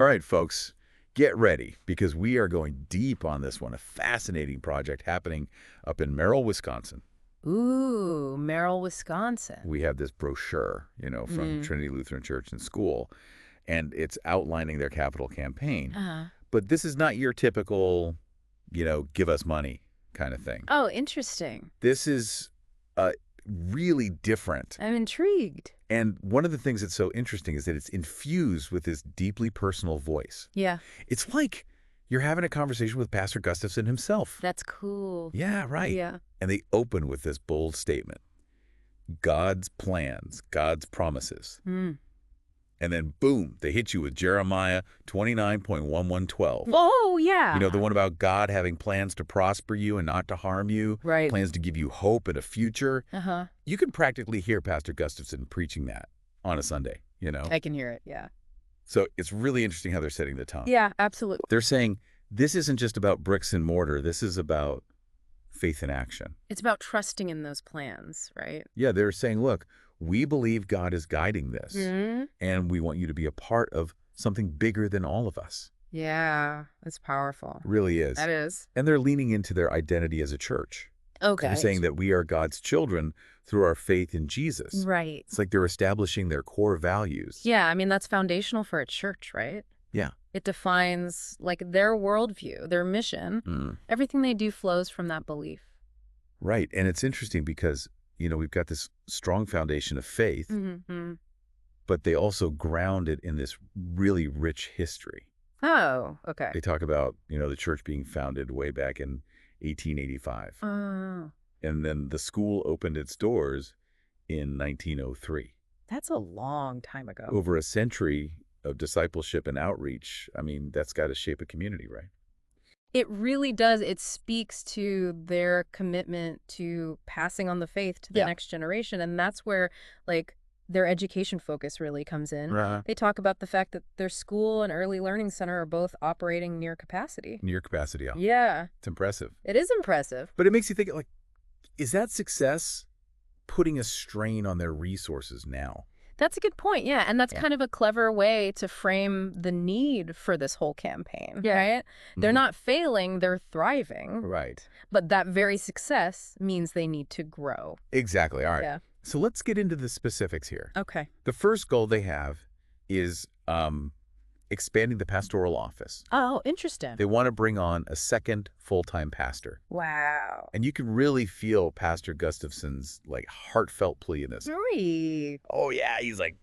All right, folks, get ready because we are going deep on this one. A fascinating project happening up in Merrill, Wisconsin. Ooh, Merrill, Wisconsin. We have this brochure, from Mm. Trinity Lutheran Church and School, and it's outlining their capital campaign. Uh, But this is not your typical, give us money kind of thing. oh, interesting. This is really different. I'm intrigued. And one of the things that's so interesting is that it's infused with this deeply personal voice. Yeah, It's like you're having a conversation with Pastor Gustafson himself. that's cool. Yeah, right. Yeah. And they open with this bold statement: God's plans, God's promises. Mm. And then, boom, they hit you with Jeremiah 29.1112. Oh, yeah. The one about God having plans to prosper you and not to harm you, Right. plans to give you hope and a future. Uh-huh. You can practically hear Pastor Gustafson preaching that on a Sunday. I can hear it. Yeah. So it's really interesting how they're setting the tone. Yeah, absolutely. They're saying this isn't just about bricks and mortar. This is about faith in action. It's about trusting in those plans, right? Yeah, they're saying, look, we believe God is guiding this, Mm. and we want you to be a part of something bigger than all of us. Yeah, that's powerful. Really is. That is. And they're leaning into their identity as a church. Okay. They're saying that we are God's children through our faith in Jesus. Right. It's like they're establishing their core values. Yeah, I mean, that's foundational for a church, right? Yeah. It defines, like, their worldview, their mission. Mm. Everything they do flows from that belief. Right. And it's interesting because, we've got this strong foundation of faith, Mm-hmm. but they also ground it in this really rich history. Oh, okay. They talk about, the church being founded way back in 1885. Oh, And then the school opened its doors in 1903. that's a long time ago. Over a century of discipleship and outreach, I mean, that's got to shape a community, right? It really does. It speaks to their commitment to passing on the faith to the Yeah. next generation. And that's where, like, their education focus really comes in. Right. They talk about the fact that their school and early learning center are both operating near capacity. Near capacity. Yeah. Yeah, It's impressive. it is impressive. But it makes you think, like, is that success putting a strain on their resources now? That's a good point. Yeah. And that's Yeah. kind of a clever way to frame the need for this whole campaign, Yeah. right? They're Mhm. not failing, they're thriving. Right. But that very success means they need to grow. Exactly. All right. Yeah. So let's get into the specifics here. Okay. The first goal they have is expanding the pastoral office. Oh, interesting. They want to bring on a second full-time pastor. Wow. And you can really feel Pastor Gustafson's like heartfelt plea in this. Three. Oh yeah, he's like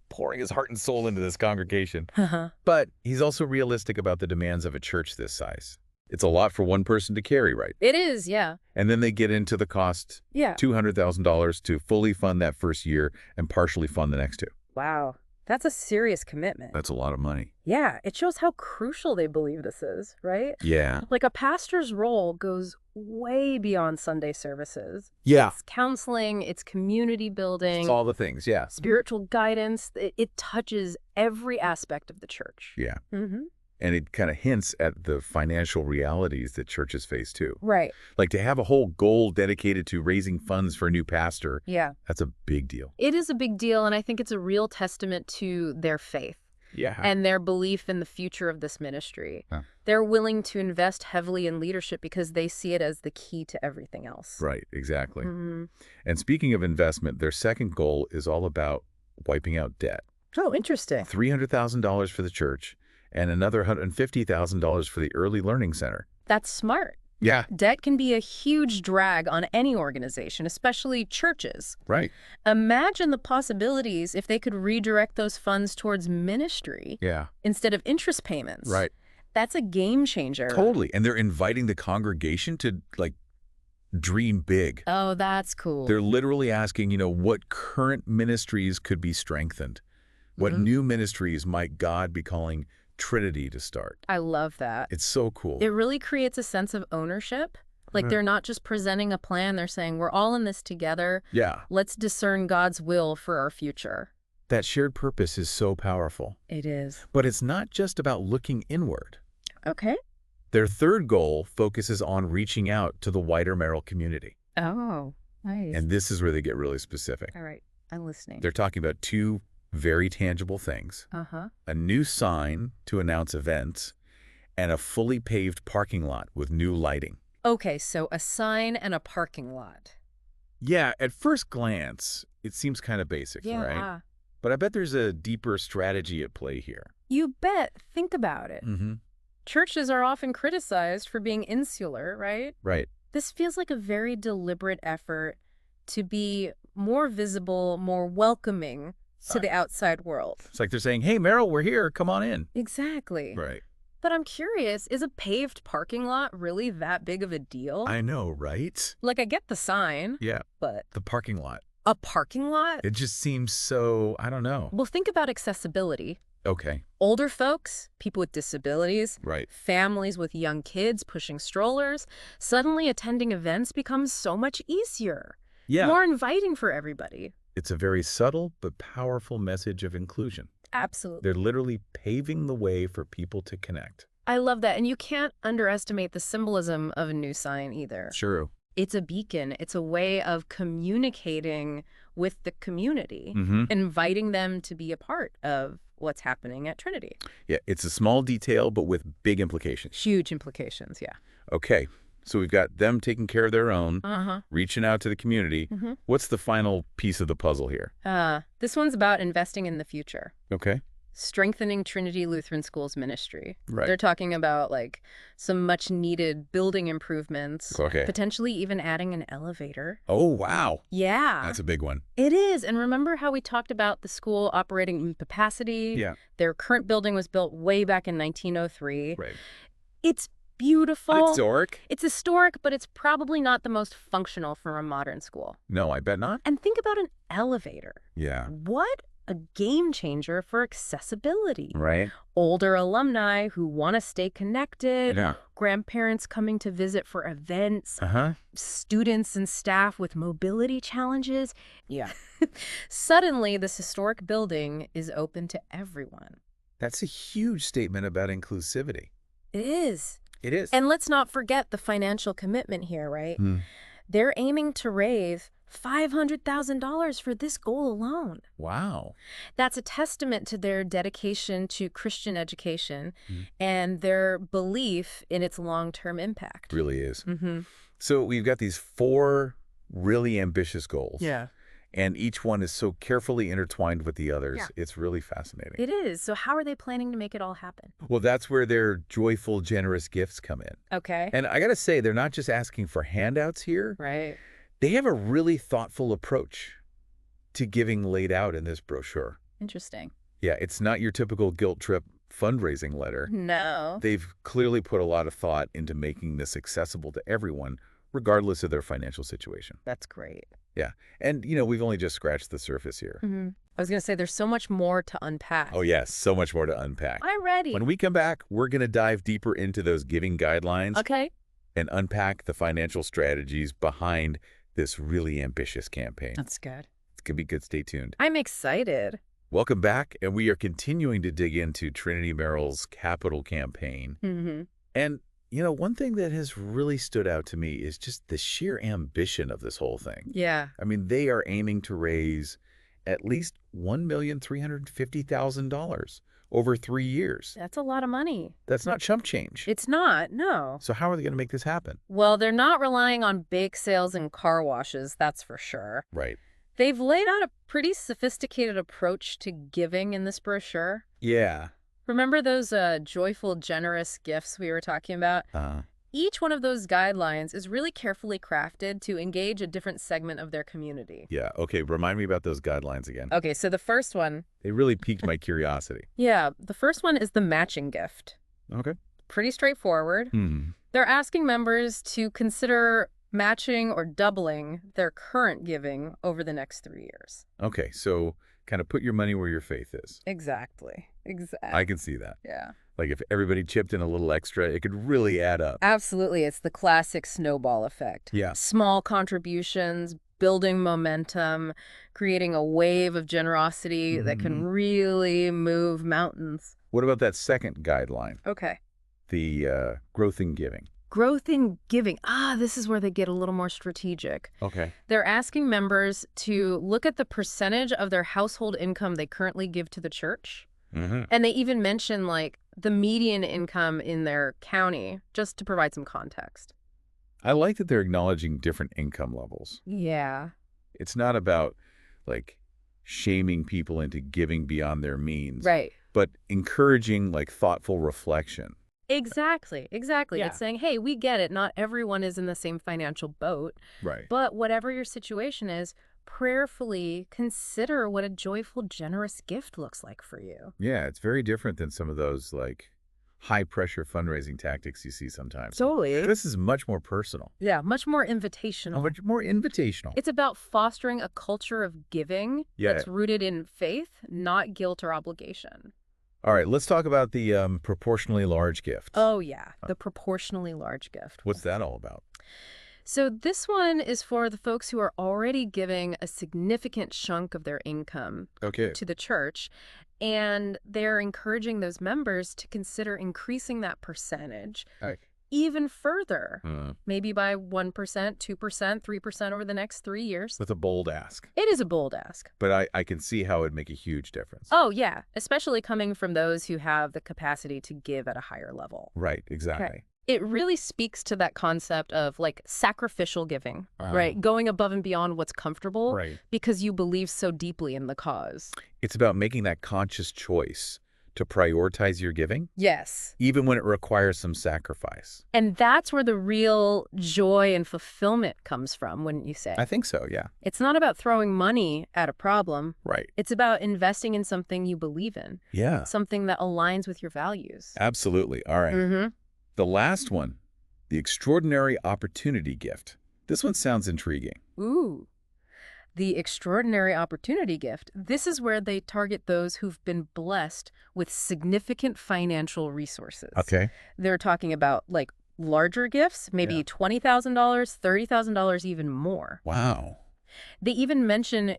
pouring his heart and soul into this congregation. Uh-huh. But he's also realistic about the demands of a church this size. It's a lot for one person to carry, right? It is, yeah. And then they get into the cost, Yeah. $200,000 to fully fund that first year and partially fund the next two. Wow. That's a serious commitment. That's a lot of money. Yeah, it shows how crucial they believe this is, right? Yeah. Like a pastor's role goes way beyond Sunday services. Yeah. It's counseling, it's community building, It's all the things, yeah. spiritual guidance. It touches every aspect of the church. Yeah. Mm-hmm. And it kind of hints at the financial realities that churches face too. Right. Like to have a whole goal dedicated to raising funds for a new pastor, Yeah. that's a big deal. It is a big deal, and I think it's a real testament to their faith Yeah. and their belief in the future of this ministry. Huh. They're willing to invest heavily in leadership because they see it as the key to everything else. Right, exactly. Mm-hmm. And speaking of investment, their second goal is all about wiping out debt. Oh, interesting. $300,000 for the church and another $150,000 for the Early Learning Center. That's smart. Yeah. Debt can be a huge drag on any organization, especially churches. Right. Imagine the possibilities if they could redirect those funds towards ministry Yeah. instead of interest payments. Right. That's a game changer. Totally. And they're inviting the congregation to like dream big. Oh, that's cool. They're literally asking, what current ministries could be strengthened? What Mhm. new ministries might God be calling Trinity to start? I love that. It's so cool. It really creates a sense of ownership. Like Mhm. they're not just presenting a plan, they're saying, we're all in this together. Yeah. Let's discern God's will for our future. That shared purpose is so powerful. It is. But it's not just about looking inward. Okay. Their third goal focuses on reaching out to the wider Merrill community. Oh, nice. And this is where they get really specific. All right. I'm listening. They're talking about two very tangible things, Uh-huh. a new sign to announce events, and a fully paved parking lot with new lighting. Okay, so a sign and a parking lot. Yeah, at first glance, it seems kind of basic, right? Yeah. But I bet there's a deeper strategy at play here. You bet. Think about it. Mm-hmm. Churches are often criticized for being insular, right? Right. This feels like a very deliberate effort to be more visible, more welcoming to the outside world. It's like they're saying, hey, Meryl, we're here. Come on in. Exactly. Right. But I'm curious, is a paved parking lot really that big of a deal? I know, right? Like, I get the sign, Yeah. but The parking lot. a parking lot? It just seems so, I don't know. Well, think about accessibility. Okay. Older folks, people with disabilities, Right. families with young kids pushing strollers, suddenly attending events becomes so much easier. Yeah. More inviting for everybody. It's a very subtle but powerful message of inclusion. Absolutely. They're literally paving the way for people to connect. I love that. And you can't underestimate the symbolism of a new sign either. True. It's a beacon. It's a way of communicating with the community, Mm-hmm. inviting them to be a part of what's happening at Trinity. Yeah, it's a small detail, but with big implications. Huge implications, yeah. Okay, so we've got them taking care of their own, Uh-huh. reaching out to the community. Mm-hmm. What's the final piece of the puzzle here? This one's about investing in the future. Okay. Strengthening Trinity Lutheran School's ministry. Right. They're talking about like some much needed building improvements, Okay. potentially even adding an elevator. Oh, wow. Yeah, That's a big one. it is. And remember how we talked about the school operating in capacity? Yeah. Their current building was built way back in 1903. Right. It's beautiful. Historic? It's historic, but it's probably not the most functional for a modern school. No, I bet not. And think about an elevator. Yeah. What a game changer for accessibility. Right? Older alumni who want to stay connected, Yeah. grandparents coming to visit for events, Uh-huh. students and staff with mobility challenges. Yeah. Suddenly, this historic building is open to everyone. That's a huge statement about inclusivity. It is. It is. And let's not forget the financial commitment here, right? Hmm. They're aiming to raise $500,000 for this goal alone. Wow. That's a testament to their dedication to Christian education Mm. and their belief in its long-term impact. Really is. Mm-hmm. So we've got these 4 really ambitious goals. Yeah. And each one is so carefully intertwined with the others. Yeah. It's really fascinating. It is. So how are they planning to make it all happen? Well, that's where their joyful, generous gifts come in. Okay. And I got to say, they're not just asking for handouts here. Right. They have a really thoughtful approach to giving laid out in this brochure. Interesting. Yeah, it's not your typical guilt trip fundraising letter. No. They've clearly put a lot of thought into making this accessible to everyone, regardless of their financial situation. That's great. Yeah. And, we've only just scratched the surface here. Mm-hmm. I was going to say there's so much more to unpack. Oh, yes. So much more to unpack. I'm ready. When we come back, we're going to dive deeper into those giving guidelines Okay. and unpack the financial strategies behind this really ambitious campaign. That's good. It's going to be good. Stay tuned. I'm excited. Welcome back, and we are continuing to dig into Trinity Merrill's capital campaign. Mm-hmm. And, one thing that has really stood out to me is just the sheer ambition of this whole thing. Yeah. I mean, they are aiming to raise at least $1,350,000 over 3 years. That's a lot of money. That's not chump change. It's not, no. So how are they going to make this happen? Well, they're not relying on bake sales and car washes, that's for sure. Right. They've laid out a pretty sophisticated approach to giving in this brochure. Yeah. Remember those joyful, generous gifts we were talking about? Each one of those guidelines is really carefully crafted to engage a different segment of their community. Yeah. Okay. Remind me about those guidelines again. Okay, so the first one, They really piqued my curiosity. the first one is the matching gift. Okay. Pretty straightforward. They're asking members to consider matching or doubling their current giving over the next 3 years. Okay. So kind of put your money where your faith is. Exactly. I can see that. Yeah. Like if everybody chipped in a little extra, it could really add up. Absolutely. It's the classic snowball effect. Yeah. Small contributions, building momentum, creating a wave of generosity that can really move mountains. What about that second guideline, Okay. the growth in giving? Growth in giving. This is where they get a little more strategic. Okay. They're asking members to look at the percentage of their household income they currently give to the church. Mm-hmm. And they even mention, like, the median income in their county, just to provide some context. I like that they're acknowledging different income levels. Yeah. It's not about, like, shaming people into giving beyond their means. Right. But encouraging, like, thoughtful reflection. Exactly. Yeah. It's saying, hey, we get it. Not everyone is in the same financial boat. Right. But whatever your situation is, prayerfully consider what a joyful, generous gift looks like for you. Yeah, it's very different than some of those, like, high-pressure fundraising tactics you see sometimes. Totally. This is much more personal. Yeah, much more invitational. Much more invitational. It's about fostering a culture of giving that's rooted in faith, not guilt or obligation. All right, let's talk about the proportionally large gift. Oh, yeah, the proportionally large gift. What's that all about? So this one is for the folks who are already giving a significant chunk of their income to the church, and they're encouraging those members to consider increasing that percentage even further, maybe by 1%, 2%, 3% over the next 3 years. That's a bold ask. It is a bold ask. But I can see how it would make a huge difference. Oh, yeah, especially coming from those who have the capacity to give at a higher level. Right, exactly. Okay. It really speaks to that concept of, like, sacrificial giving, right? Going above and beyond what's comfortable because you believe so deeply in the cause. It's about making that conscious choice to prioritize your giving. Yes. Even when it requires some sacrifice. And that's where the real joy and fulfillment comes from, wouldn't you say? I think so, yeah. It's not about throwing money at a problem. Right. It's about investing in something you believe in. Yeah. Something that aligns with your values. Absolutely. All right. Mm-hmm. The last one, the extraordinary opportunity gift. This one sounds intriguing. Ooh. The extraordinary opportunity gift. This is where they target those who've been blessed with significant financial resources. Okay. They're talking about, like, larger gifts, maybe $20,000, $30,000, even more. Wow. They even mention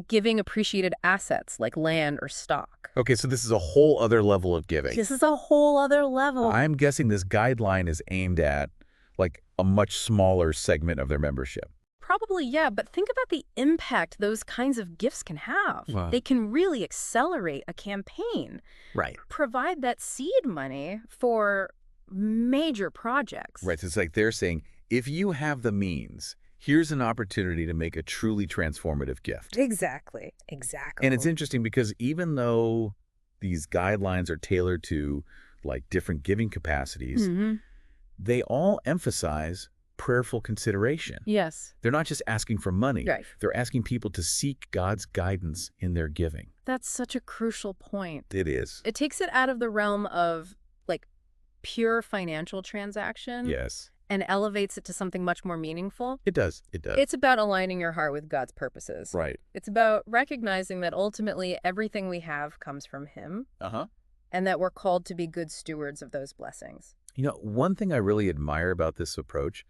giving appreciated assets like land or stock. Okay, so this is a whole other level of giving. This is a whole other level. I'm guessing this guideline is aimed at, like, a much smaller segment of their membership. Probably, yeah, but think about the impact those kinds of gifts can have. Wow. They can really accelerate a campaign. Right. Provide that seed money for major projects. Right, so it's like they're saying, if you have the means, here's an opportunity to make a truly transformative gift. Exactly. And it's interesting because even though these guidelines are tailored to, like, different giving capacities, they all emphasize prayerful consideration. Yes. They're not just asking for money. Right. They're asking people to seek God's guidance in their giving. That's such a crucial point. It is. It takes it out of the realm of, like, pure financial transaction. Yes. And elevates it to something much more meaningful. It does. It does. It's about aligning your heart with God's purposes. Right. It's about recognizing that ultimately everything we have comes from Him. And that we're called to be good stewards of those blessings. You know, one thing I really admire about this approach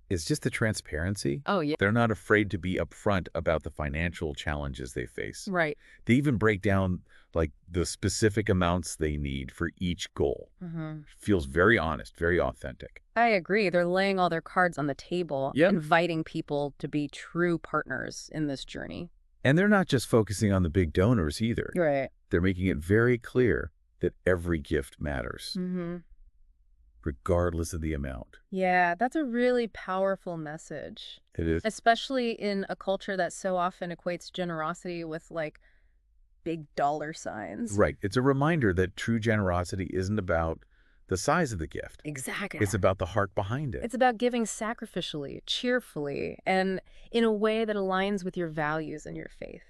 is just the transparency. Oh, yeah. They're not afraid to be upfront about the financial challenges they face. Right. They even break down, like, the specific amounts they need for each goal. Feels very honest, very authentic. I agree. They're laying all their cards on the table, inviting people to be true partners in this journey. And they're not just focusing on the big donors either. Right. They're making it very clear that every gift matters, regardless of the amount. Yeah, that's a really powerful message. It is. Especially in a culture that so often equates generosity with, like, big dollar signs. Right. It's a reminder that true generosity isn't about the size of the gift. Exactly. It's about the heart behind it. It's about giving sacrificially, cheerfully, and in a way that aligns with your values and your faith.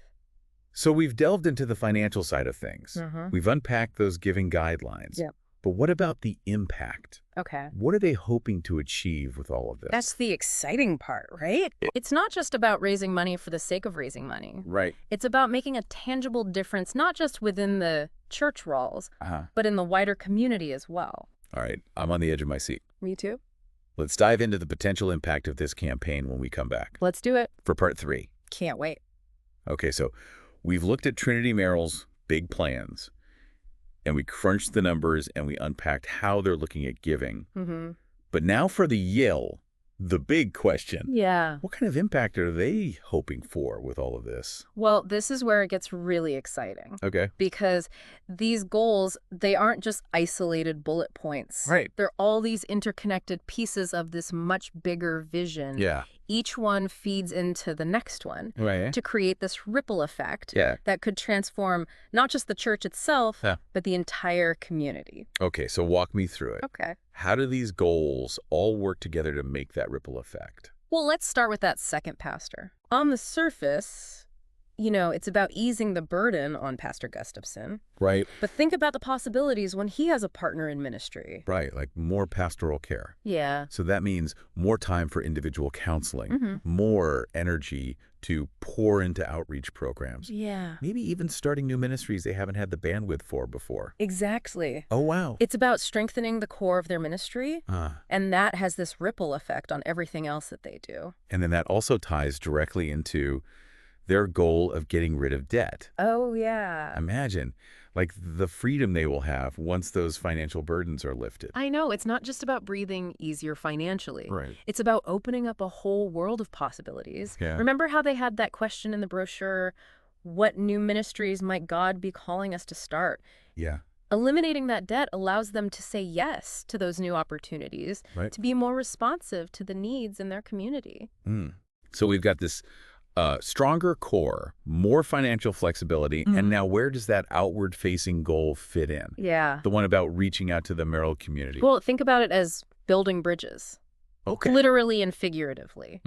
So we've delved into the financial side of things. We've unpacked those giving guidelines. Yep. But what about the impact? Okay. What are they hoping to achieve with all of this? That's the exciting part, right? It's not just about raising money for the sake of raising money. Right. It's about making a tangible difference, not just within the church walls, but in the wider community as well. All right. I'm on the edge of my seat. Me too. Let's dive into the potential impact of this campaign when we come back. Let's do it. For part 3. Can't wait. Okay, so we've looked at Trinity Merrill's big plans, and we crunched the numbers, and we unpacked how they're looking at giving. But now for the Yale, the big question. Yeah. What kind of impact are they hoping for with all of this? Well, this is where it gets really exciting. Okay. Because these goals, they aren't just isolated bullet points. Right. They're all these interconnected pieces of this much bigger vision. Yeah. Each one feeds into the next one to create this ripple effect that could transform not just the church itself, but the entire community. Okay, so walk me through it. Okay. How do these goals all work together to make that ripple effect? Well, let's start with that second pastor. On the surface, it's about easing the burden on Pastor Gustafson. Right. But think about the possibilities when he has a partner in ministry. Right, like more pastoral care. Yeah. So that means more time for individual counseling, more energy to pour into outreach programs. Yeah. Maybe even starting new ministries they haven't had the bandwidth for before. Exactly. Oh, wow. It's about strengthening the core of their ministry, and that has this ripple effect on everything else that they do. And then that also ties directly into their goal of getting rid of debt. Oh, yeah. Imagine, like, the freedom they will have once those financial burdens are lifted. I know. It's not just about breathing easier financially. Right. It's about opening up a whole world of possibilities. Yeah. Remember how they had that question in the brochure, what new ministries might God be calling us to start? Yeah. Eliminating that debt allows them to say yes to those new opportunities, to be more responsive to the needs in their community. So we've got this stronger core, more financial flexibility, and now where does that outward-facing goal fit in? Yeah. The one about reaching out to the Merrill community. Well, think about it as building bridges. Okay. Literally and figuratively.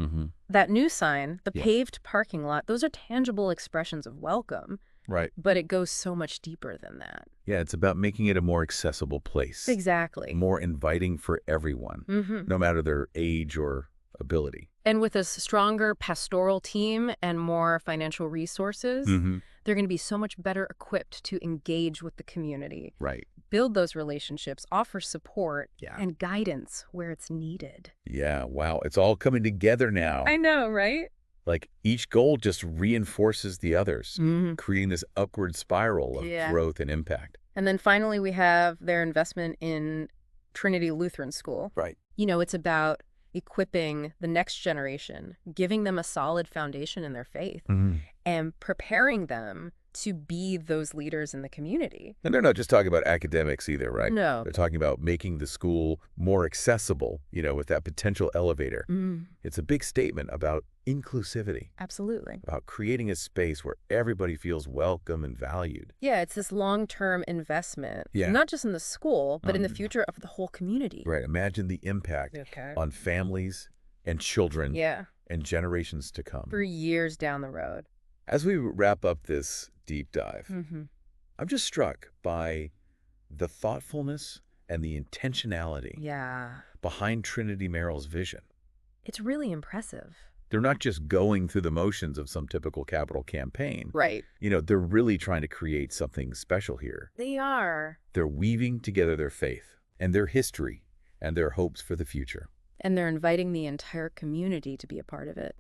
That new sign, the Yeah. paved parking lot, those are tangible expressions of welcome. Right. But it goes so much deeper than that. Yeah, it's about making it a more accessible place. Exactly. More inviting for everyone, no matter their age or ability. And with a stronger pastoral team and more financial resources, they're going to be so much better equipped to engage with the community. Right. Build those relationships, offer support, and guidance where it's needed. Yeah, wow. It's all coming together now. I know, right? Like each goal just reinforces the others, creating this upward spiral of growth and impact. And then finally, we have their investment in Trinity Lutheran School. Right. It's about equipping the next generation, giving them a solid foundation in their faith, and preparing them to be those leaders in the community. And they're not just talking about academics either, right? No. They're talking about making the school more accessible, with that potential elevator. It's a big statement about inclusivity. Absolutely. About creating a space where everybody feels welcome and valued. Yeah, it's this long-term investment, not just in the school, but in the future of the whole community. Right. Imagine the impact on families and children and generations to come. For years down the road. As we wrap up this deep dive, I'm just struck by the thoughtfulness and the intentionality behind Trinity Merrill's vision. It's really impressive. They're not just going through the motions of some typical capital campaign. Right. They're really trying to create something special here. They are. They're weaving together their faith and their history and their hopes for the future. And they're inviting the entire community to be a part of it.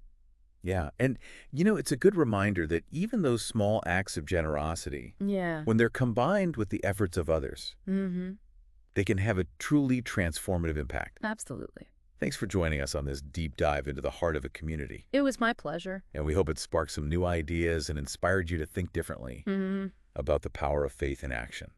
Yeah. And, it's a good reminder that even those small acts of generosity, when they're combined with the efforts of others, they can have a truly transformative impact. Absolutely. Thanks for joining us on this deep dive into the heart of a community. It was my pleasure. And we hope it sparked some new ideas and inspired you to think differently about the power of faith in action.